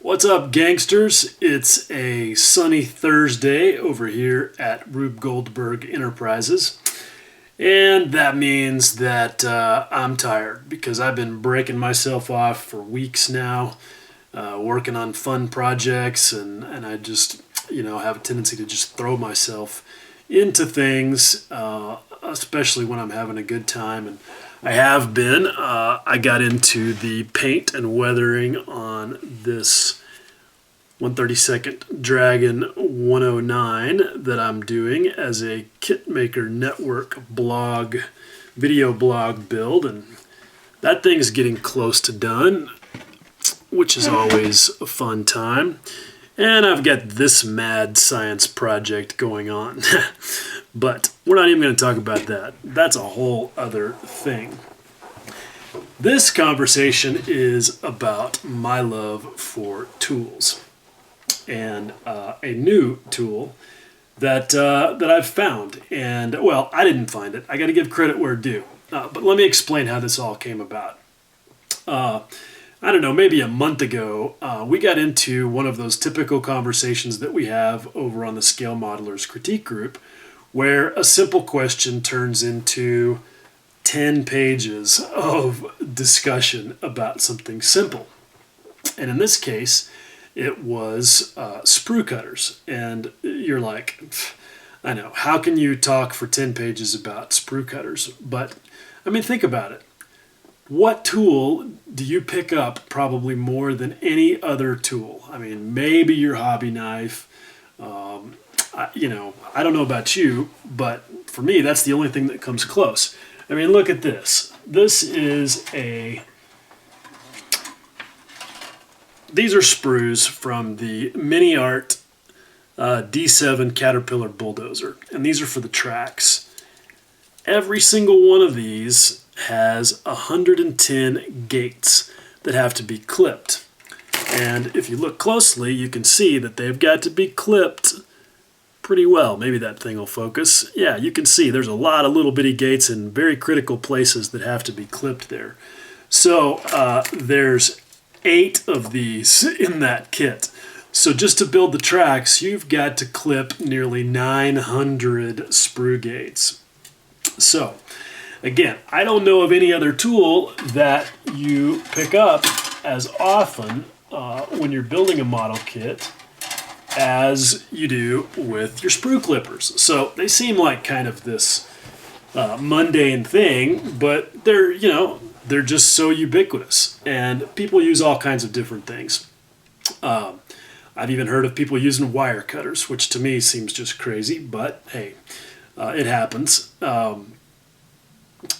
What's up, gangsters? It's a sunny Thursday over here at Rube Goldberg Enterprises. And that means that I'm tired because I've been breaking myself off for weeks now, working on fun projects, and I just, have a tendency to just throw myself into things, especially when I'm having a good time. And I have been. I got into the paint and weathering on this 132nd Dragon 109 that I'm doing as a Kitmaker Network video blog build, and that thing's getting close to done, which is always a fun time. And I've got this mad science project going on. But we're not even going to talk about that. That's a whole other thing. This conversation is about my love for tools and a new tool that I've found. And, well, I didn't find it. I got to give credit where due. But let me explain how this all came about. I don't know, maybe a month ago, we got into one of those typical conversations that we have over on the Scale Modelers Critique Group, where a simple question turns into 10 pages of discussion about something simple. And in this case, it was sprue cutters. And you're like, I know, how can you talk for 10 pages about sprue cutters? But, I mean, think about it. What tool do you pick up probably more than any other tool? I mean, maybe your hobby knife. I don't know about you, but for me, that's the only thing that comes close. I mean, look at this. These are sprues from the Mini Art D7 Caterpillar Bulldozer, and these are for the tracks. Every single one of these has 110 gates that have to be clipped. And if you look closely, you can see that they've got to be clipped pretty well. Maybe that thing will focus. Yeah, you can see there's a lot of little bitty gates in very critical places that have to be clipped there. So there's 8 of these in that kit. So just to build the tracks, you've got to clip nearly 900 sprue gates. So again, I don't know of any other tool that you pick up as often when you're building a model kit as you do with your sprue clippers. So they seem like kind of this mundane thing, but they're just so ubiquitous, and people use all kinds of different things. I've even heard of people using wire cutters, which to me seems just crazy, but hey, it happens.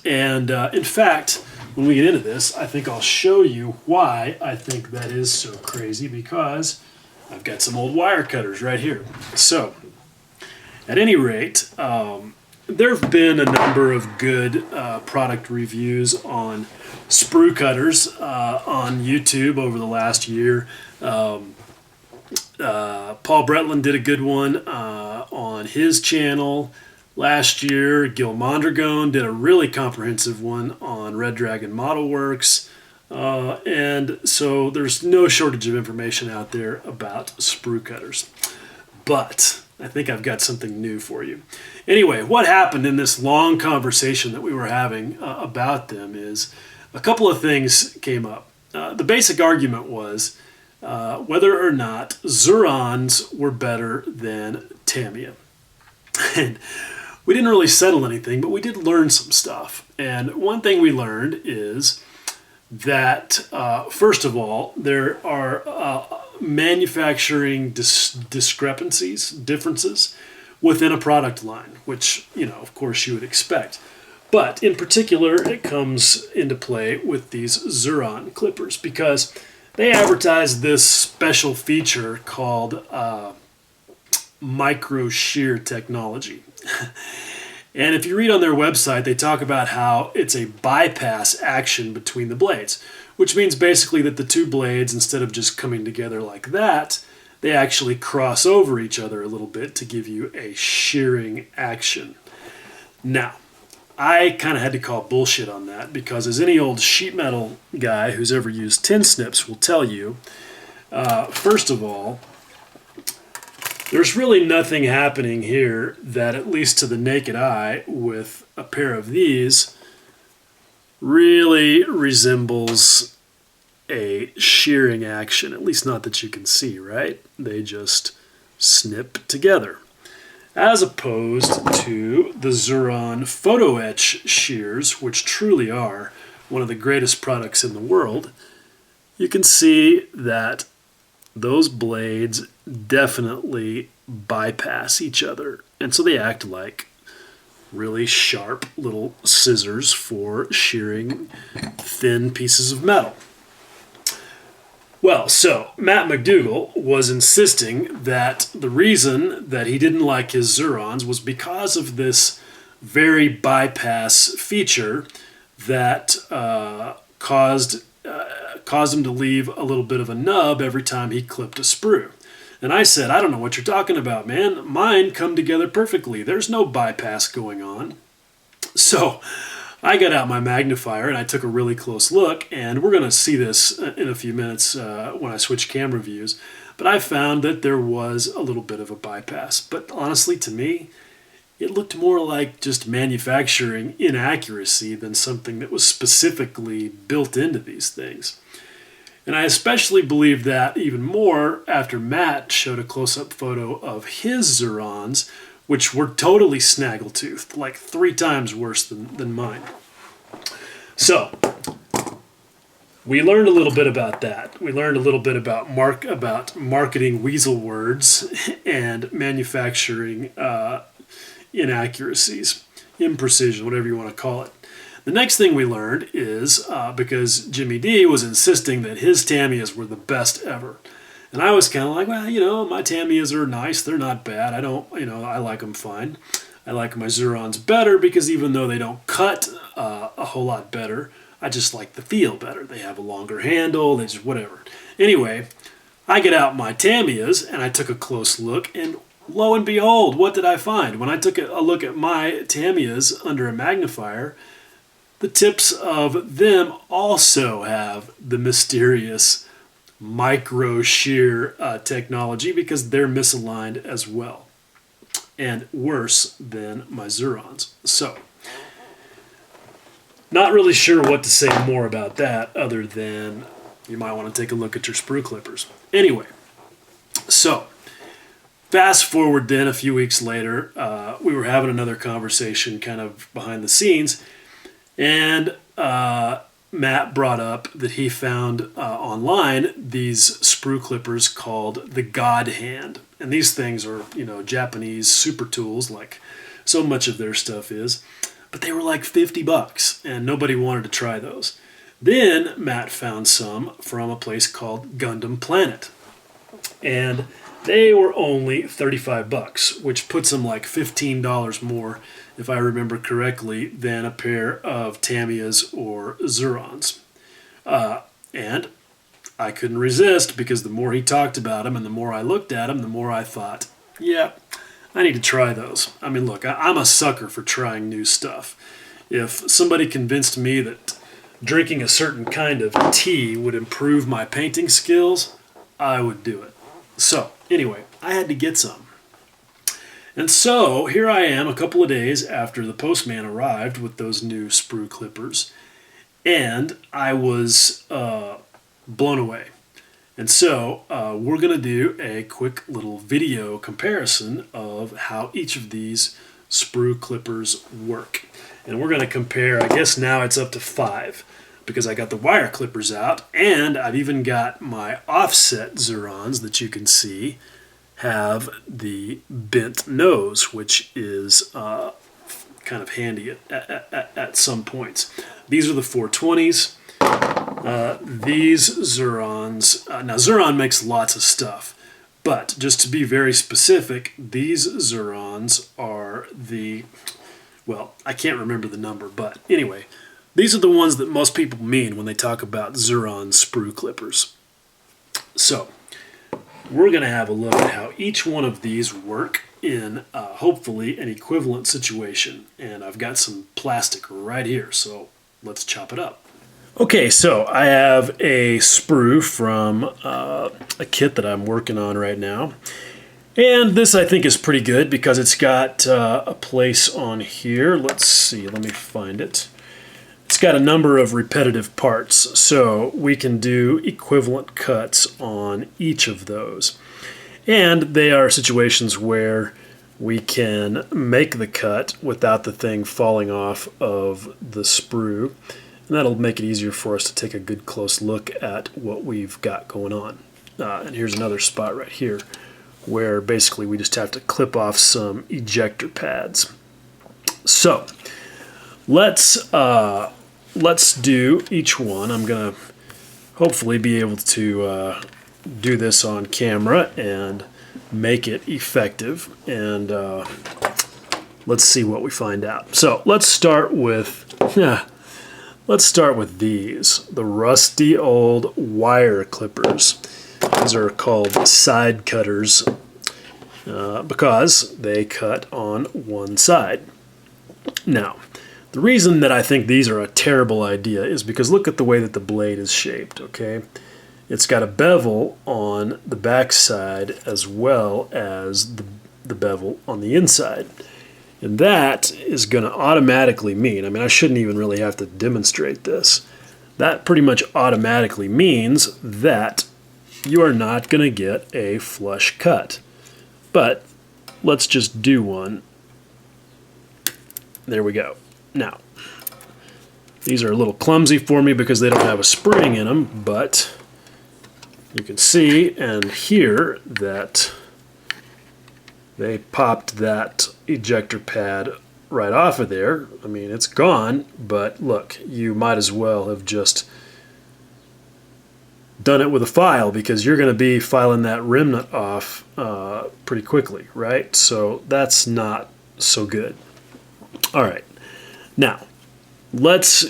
In fact, when we get into this, I think I'll show you why I think that is so crazy, because I've got some old wire cutters right here. So, at any rate, there have been a number of good product reviews on sprue cutters on YouTube over the last year. Paul Bretland did a good one on his channel last year. Gil Mondragon did a really comprehensive one on Red Dragon Model Works. And so there's no shortage of information out there about sprue cutters. But I think I've got something new for you. Anyway, what happened in this long conversation that we were having about them is a couple of things came up. The basic argument was whether or not Zurons were better than Tamiya. And we didn't really settle anything, but we did learn some stuff. And one thing we learned is that, first of all, there are manufacturing differences within a product line, which, of course you would expect. But in particular, it comes into play with these Zuron clippers, because they advertise this special feature called micro shear technology. And if you read on their website, they talk about how it's a bypass action between the blades, which means basically that the two blades, instead of just coming together like that, they actually cross over each other a little bit to give you a shearing action. Now, I kind of had to call bullshit on that, because as any old sheet metal guy who's ever used tin snips will tell you, First of all, there's really nothing happening here that, at least to the naked eye, with a pair of these, really resembles a shearing action, at least not that you can see, right? They just snip together. As opposed to the Xuron photo etch shears, which truly are one of the greatest products in the world, you can see that those blades definitely bypass each other. And so they act like really sharp little scissors for shearing thin pieces of metal. Well, so Matt McDougall was insisting that the reason that he didn't like his Xurons was because of this very bypass feature that caused him to leave a little bit of a nub every time he clipped a sprue. And I said, I don't know what you're talking about, man. Mine come together perfectly. There's no bypass going on. So I got out my magnifier and I took a really close look, and we're going to see this in a few minutes when I switch camera views. But I found that there was a little bit of a bypass. But honestly, to me, it looked more like just manufacturing inaccuracy than something that was specifically built into these things. And I especially believe that even more after Matt showed a close-up photo of his Xurons, which were totally snaggle-toothed, like 3 times worse than mine. So, we learned a little bit about that. We learned a little bit about marketing weasel words and manufacturing inaccuracies, imprecision, whatever you want to call it. The next thing we learned is because Jimmy D was insisting that his Tamiyas were the best ever. And I was kind of like, well, my Tamiyas are nice. They're not bad. I like them fine. I like my Xurons better because even though they don't cut a whole lot better, I just like the feel better. They have a longer handle. They just whatever. Anyway, I get out my Tamiyas and I took a close look, and lo and behold, what did I find? When I took a look at my Tamiyas under a magnifier, the tips of them also have the mysterious micro shear technology because they're misaligned as well, and worse than my Xurons. So, not really sure what to say more about that other than you might want to take a look at your sprue clippers. Anyway, so fast forward then a few weeks later, we were having another conversation kind of behind the scenes, and Matt brought up that he found online these sprue clippers called the God Hand. And these things are, Japanese super tools, like so much of their stuff is. But they were like $50, and nobody wanted to try those. Then Matt found some from a place called Gundam Planet. And they were only $35, which puts them like $15 more, if I remember correctly, than a pair of Tamiyas or Xurons. And I couldn't resist, because the more he talked about them and the more I looked at them, the more I thought, yeah, I need to try those. I mean, look, I'm a sucker for trying new stuff. If somebody convinced me that drinking a certain kind of tea would improve my painting skills, I would do it. So, anyway, I had to get some. And so, here I am a couple of days after the postman arrived with those new sprue clippers, and I was blown away. And so, we're going to do a quick little video comparison of how each of these sprue clippers work. And we're going to compare, I guess now it's up to 5, because I got the wire clippers out, and I've even got my offset Xurons that you can see have the bent nose, which is kind of handy at some points. These are the 420s. These Xurons, now Xuron makes lots of stuff, but just to be very specific, these Xurons are the, well, I can't remember the number, but anyway, these are the ones that most people mean when they talk about Xuron sprue clippers. So, we're going to have a look at how each one of these work in hopefully an equivalent situation. And I've got some plastic right here, so let's chop it up. Okay, so I have a sprue from a kit that I'm working on right now. And this I think is pretty good because it's got a place on here. Let's see, let me find it. It's got a number of repetitive parts, so we can do equivalent cuts on each of those. And they are situations where we can make the cut without the thing falling off of the sprue. And that'll make it easier for us to take a good close look at what we've got going on. And here's another spot right here where basically we just have to clip off some ejector pads. So let's do each one. I'm gonna hopefully be able to do this on camera and make it effective, and let's see what we find out. So let's start with these, the rusty old wire clippers. These are called side cutters because they cut on one side. Now, the reason that I think these are a terrible idea is because look at the way that the blade is shaped, okay? It's got a bevel on the back side as well as the bevel on the inside. And that is going to automatically mean, I mean, I shouldn't even really have to demonstrate this. That pretty much automatically means that you are not going to get a flush cut. But let's just do one. There we go. Now, these are a little clumsy for me because they don't have a spring in them, but you can see and hear that they popped that ejector pad right off of there. I mean, it's gone, but look, you might as well have just done it with a file because you're going to be filing that remnant off pretty quickly, right? So that's not so good. All right, now let's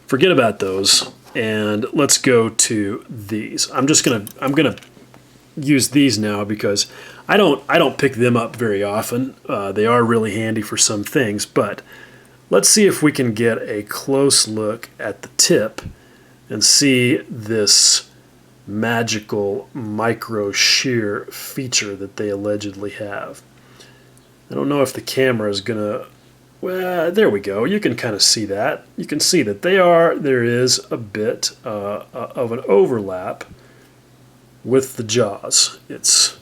forget about those and let's go to these. I'm gonna use these now because I don't pick them up very often. They are really handy for some things, but let's see if we can get a close look at the tip and see this magical micro shear feature that they allegedly have. I don't know if the camera is gonna, well, there we go. You can kind of see that. You can see that there is a bit of an overlap with the jaws. It's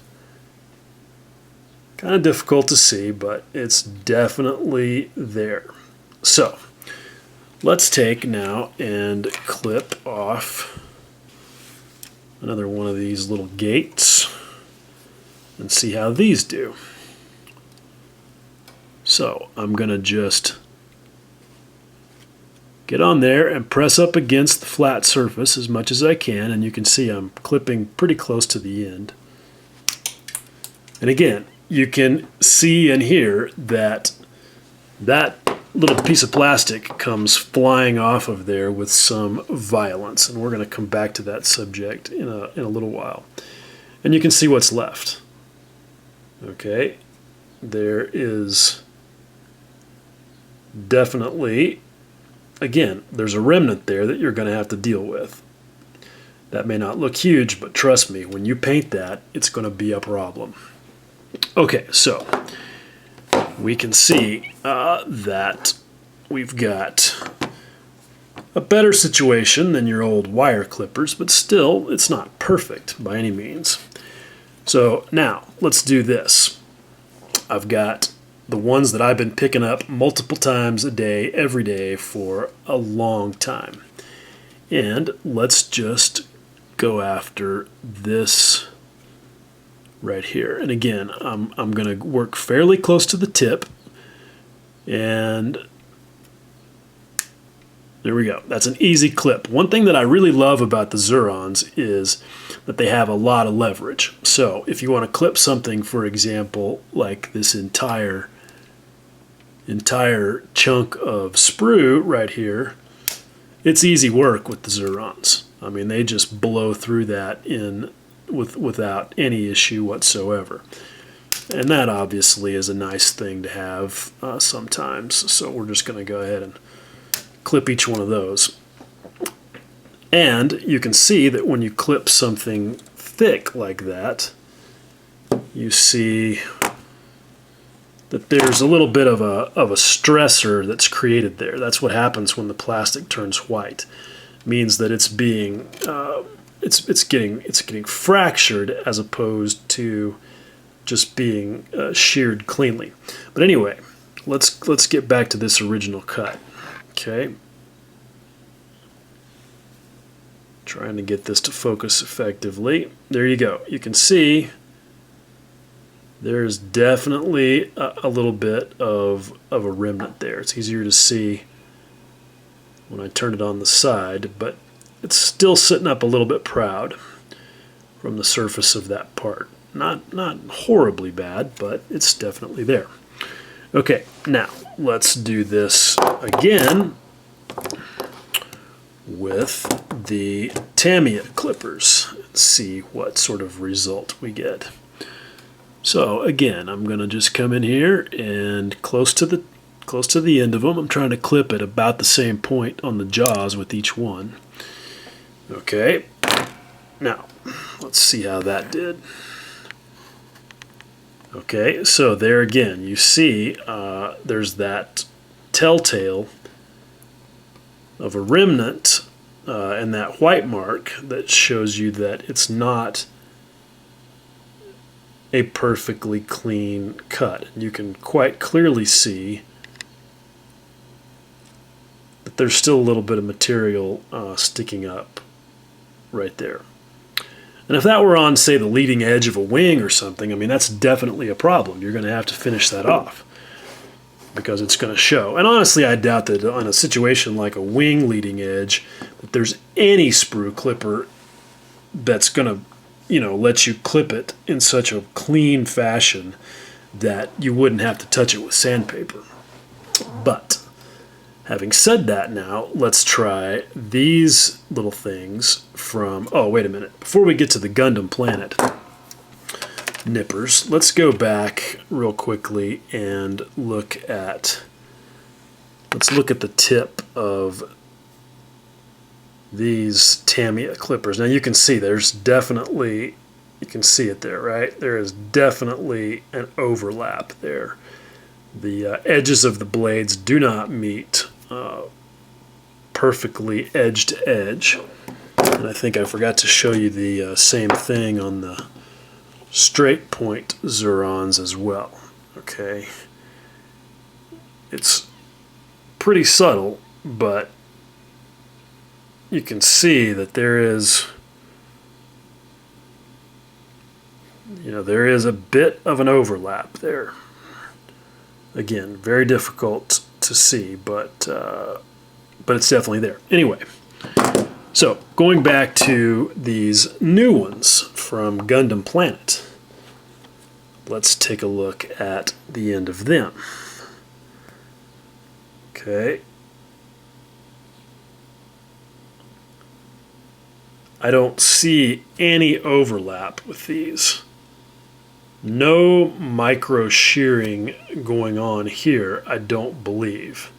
kind of difficult to see, but it's definitely there. So let's take now and clip off another one of these little gates and see how these do. So I'm going to just get on there and press up against the flat surface as much as I can, and you can see I'm clipping pretty close to the end. And again, you can see and hear that that little piece of plastic comes flying off of there with some violence, and we're going to come back to that subject in a little while. And you can see what's left. Okay, there is definitely, again, there's a remnant there that you're going to have to deal with. That may not look huge, but trust me, when you paint that, it's going to be a problem. Okay, so we can see that we've got a better situation than your old wire clippers, but still, it's not perfect by any means. So now, let's do this. I've got the ones that I've been picking up multiple times a day, every day for a long time. And let's just go after this right here. And again, I'm going to work fairly close to the tip, and there we go. That's an easy clip. One thing that I really love about the Zurons is that they have a lot of leverage. So if you want to clip something, for example, like this entire chunk of sprue right here, it's easy work with the Zurons. I mean, they just blow through that without any issue whatsoever. And that obviously is a nice thing to have sometimes. So we're just going to go ahead and clip each one of those. And you can see that when you clip something thick like that, you see that there's a little bit of a stressor that's created there. That's what happens when the plastic turns white. It means that it's being it's getting fractured as opposed to just being sheared cleanly. But anyway, let's get back to this original cut. Okay. Trying to get this to focus effectively. There you go. You can see there's definitely a little bit of a remnant there. It's easier to see when I turn it on the side, but it's still sitting up a little bit proud from the surface of that part. Not horribly bad, but it's definitely there. Okay, now let's do this again with the Tamiya clippers and see what sort of result we get. So again, I'm going to just come in here and close to the end of them. I'm trying to clip at about the same point on the jaws with each one. Okay, now let's see how that did. Okay, so there again, you see there's that telltale of a remnant and that white mark that shows you that it's not a perfectly clean cut. You can quite clearly see that there's still a little bit of material sticking up right there. And if that were on, say, the leading edge of a wing or something, I mean, that's definitely a problem. You're going to have to finish that off because it's going to show. And honestly, I doubt that on a situation like a wing leading edge, that there's any sprue clipper that's going to, let you clip it in such a clean fashion that you wouldn't have to touch it with sandpaper. But having said that, now let's try these little things from, oh, wait a minute. Before we get to the Gundam Planet nippers, let's go back real quickly and look at the tip of these Tamiya clippers. Now you can see there's definitely, you can see it there, right? There is definitely an overlap there. The edges of the blades do not meet perfectly edge to edge. And I think I forgot to show you the same thing on the straight point Zurons as well. Okay, it's pretty subtle, but you can see that there is, there is a bit of an overlap there. Again, very difficult to see, but it's definitely there. Anyway, so going back to these new ones from Gundam Planet, let's take a look at the end of them. Okay. I don't see any overlap with these. No micro shearing going on here, I don't believe.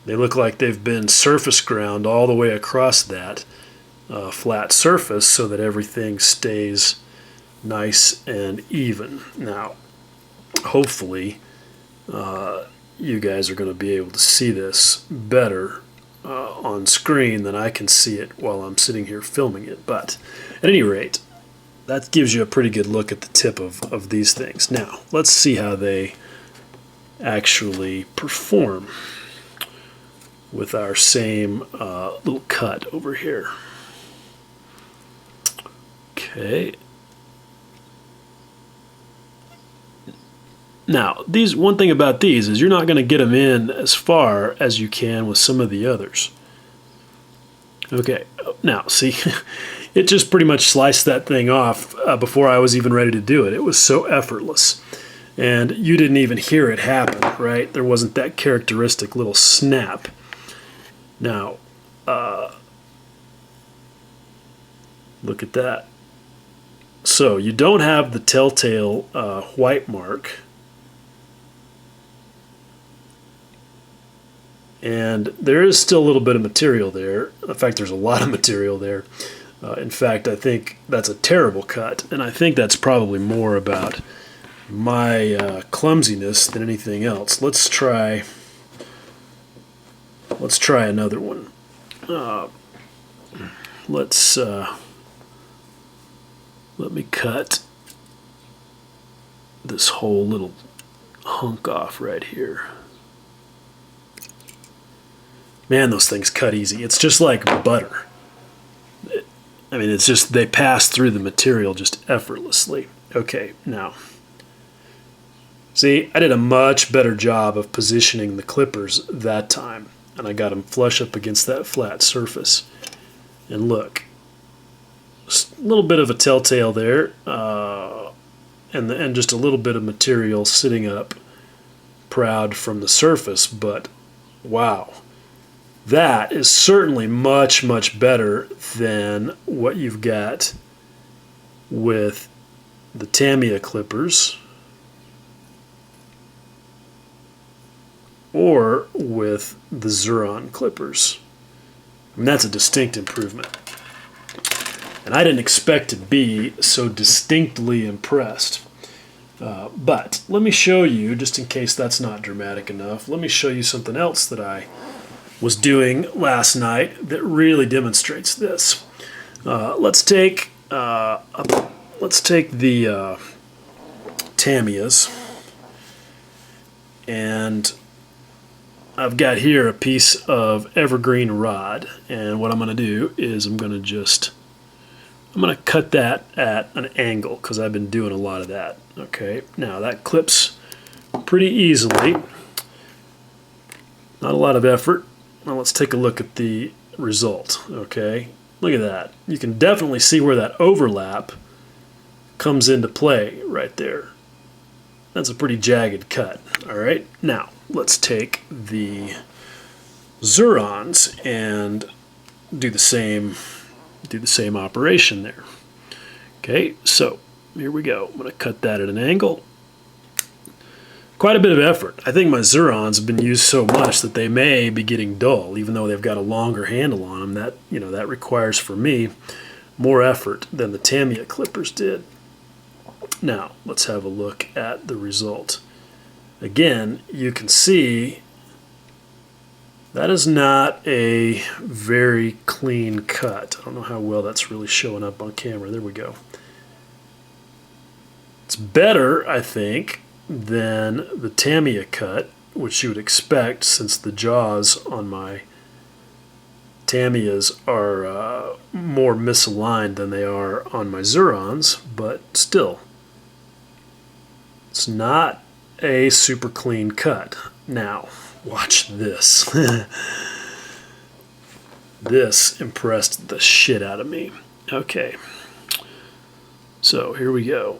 They look like they've been surface ground all the way across that flat surface so that everything stays nice and even. Now, hopefully, you guys are going to be able to see this better on screen than I can see it while I'm sitting here filming it. But at any rate, that gives you a pretty good look at the tip of these things. Now, let's see how they actually perform with our same little cut over here. Okay. Now, one thing about these is you're not going to get them in as far as you can with some of the others. Okay, now see, it just pretty much sliced that thing off before I was even ready to do it. It was so effortless. And you didn't even hear it happen, right? There wasn't that characteristic little snap. Now, look at that. So you don't have the telltale white mark. And there is still a little bit of material there. In fact, there's a lot of material there. In fact, I think that's a terrible cut, and I think that's probably more about my clumsiness than anything else. Let's try another one. Let me cut this whole little hunk off right here. Man, those things cut easy. It's just like butter. I mean, it's just, they pass through the material just effortlessly. Okay, now, see, I did a much better job of positioning the clippers that time, and I got them flush up against that flat surface. And look, a little bit of a telltale there, and just a little bit of material sitting up proud from the surface, but wow. That is certainly much, much better than what you've got with the Tamiya clippers or with the Xuron clippers. I mean, that's a distinct improvement. And I didn't expect to be so distinctly impressed. But let me show you, just in case that's not dramatic enough, let me show you something else that I was doing last night that really demonstrates this. Let's take the Tamiyas, and I've got here a piece of evergreen rod, and what I'm going to do is I'm going to cut that at an angle because I've been doing a lot of that. Okay, now that clips pretty easily, not a lot of effort. Now let's take a look at the result. Okay, look at that. You can definitely see where that overlap comes into play right there. That's a pretty jagged cut. All right, now let's take the Xurons and do the same operation there. Okay, so here we go. I'm going to cut that at an angle. Quite a bit of effort. I think my Xurons have been used so much that they may be getting dull, even though they've got a longer handle on them. That requires for me more effort than the Tamiya clippers did. Now let's have a look at the result. Again, you can see that is not a very clean cut. I don't know how well that's really showing up on camera. There we go. It's better, I think, than the Tamiya cut, which you would expect since the jaws on my Tamiyas are more misaligned than they are on my Xurons, but still, it's not a super clean cut. Now, watch this. This impressed the shit out of me. Okay, so here we go.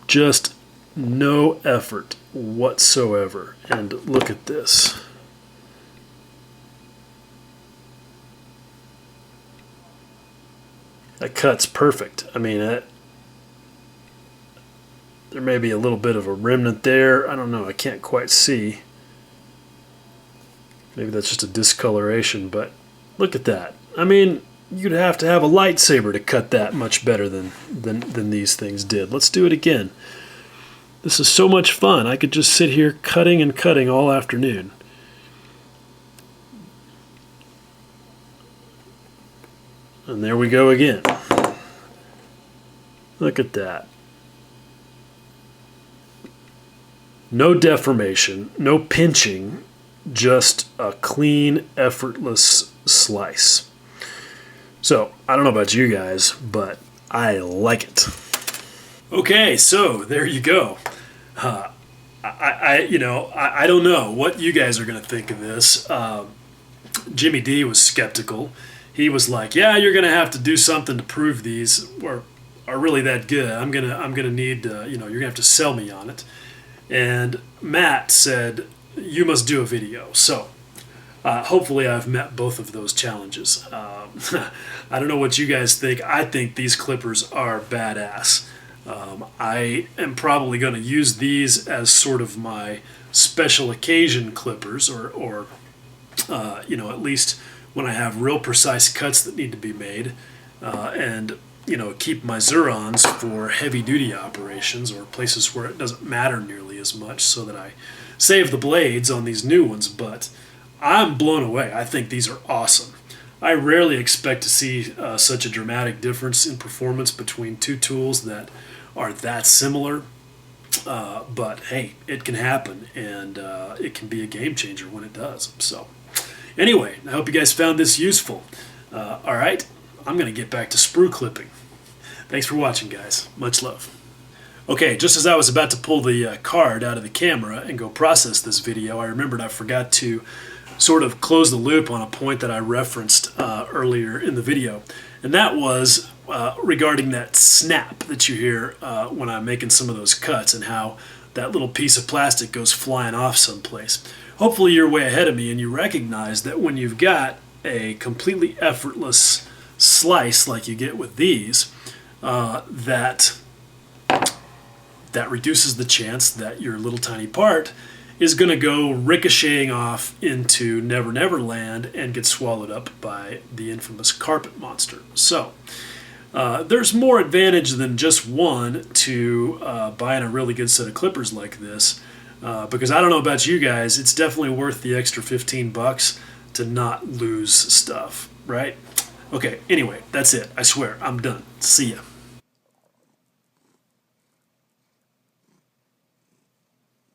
Just no effort whatsoever. And look at this. That cut's perfect. I mean, there may be a little bit of a remnant there. I don't know. I can't quite see. Maybe that's just a discoloration, but look at that. I mean, you'd have to have a lightsaber to cut that much better than these things did. Let's do it again. This is so much fun. I could just sit here cutting and cutting all afternoon. And there we go again. Look at that. No deformation, no pinching, just a clean, effortless slice. So, I don't know about you guys, but I like it. Okay, so there you go. I don't know what you guys are going to think of this. Jimmy D was skeptical. He was like, "Yeah, you're going to have to do something to prove these are really that good. I'm gonna need, you're gonna have to sell me on it." And Matt said, "You must do a video." So hopefully I've met both of those challenges. I don't know what you guys think. I think these clippers are badass. I am probably going to use these as sort of my special occasion clippers, or at least when I have real precise cuts that need to be made, and keep my Zurons for heavy duty operations or places where it doesn't matter nearly as much, so that I save the blades on these new ones. But I'm blown away. I think these are awesome. I rarely expect to see such a dramatic difference in performance between two tools that are that similar. But hey, it can happen, and it can be a game changer when it does. So anyway, I hope you guys found this useful. All right, I'm going to get back to sprue clipping. Thanks for watching, guys. Much love. Okay, just as I was about to pull the card out of the camera and go process this video, I remembered I forgot to sort of close the loop on a point that I referenced earlier in the video. And that was regarding that snap that you hear when I'm making some of those cuts, and how that little piece of plastic goes flying off someplace. Hopefully you're way ahead of me and you recognize that when you've got a completely effortless slice like you get with these, that reduces the chance that your little tiny part is going to go ricocheting off into Never Never Land and get swallowed up by the infamous carpet monster. So there's more advantage than just one to buying a really good set of clippers like this, because I don't know about you guys, it's definitely worth the extra $15 to not lose stuff, right? Okay, anyway, that's it. I swear, I'm done. See ya.